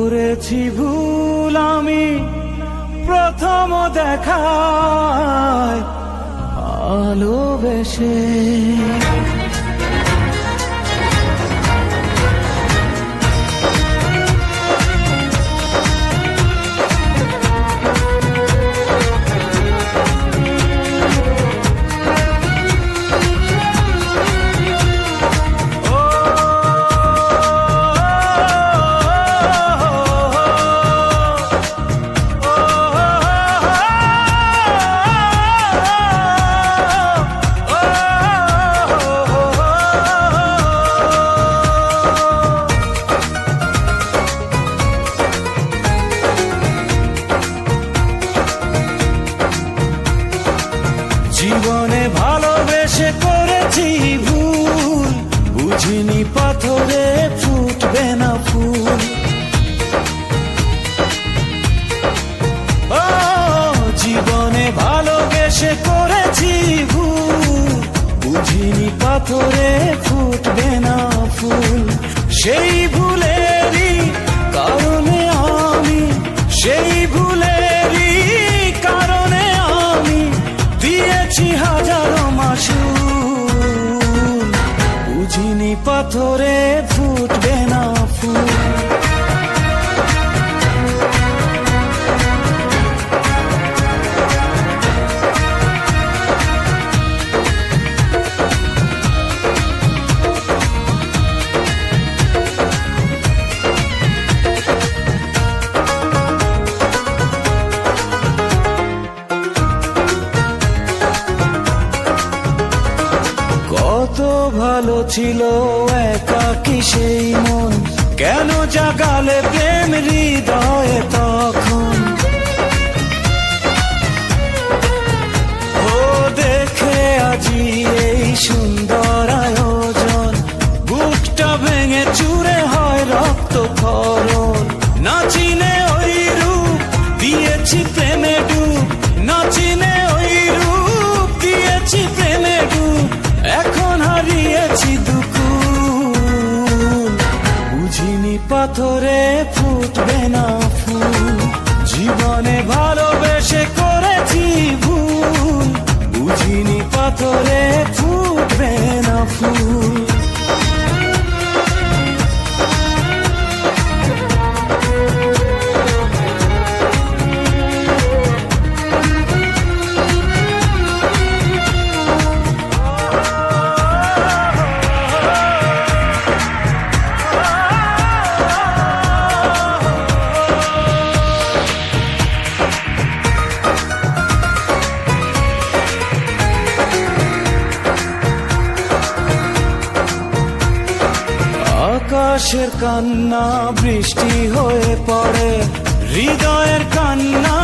করেছি ভুল আমি প্রথম দেখায় ভালোবেসে। জীবনে ভালোবেসে করেছি ভুল, বুঝিনি পাথরে ফুটবে না ফুল। ও জীবনে ভালোবেসে করেছি ভুল, বুঝিনি পাথরে ফুটবে না ফুল। সেই ভুলেরই কারণে আমি, সেই ভুলেরই কারণে আমি দিয়েছি হাজারো মাসুল, বুঝিনি পাথরে ফুটবে না ফুল। কত ভালো ছিল একাকী সেই মন, কেন জাগালে প্রেম হৃদয়ে তখন। ও দেখে আজি এই সুন্দর আয়োজন, বুকটা ভেঙে চুরে হয় রক্ত ক্ষরণ। না চিনে ওই রূপ দিয়েছি প্রেমে ডুব, না চিনে ওই রূপ দিয়েছি প্রেমে ডুব। এখন হারিয়েছি দুকুল, বুঝিনি পাথরে ফুটবে না ফুল। জীবনে ভালোবেসে করেছি ভুল, বুঝিনি পাথরে ফুটবে না ফুল। আকাশের কান্না বৃষ্টি হয়ে পড়ে, হৃদয়ের কান্না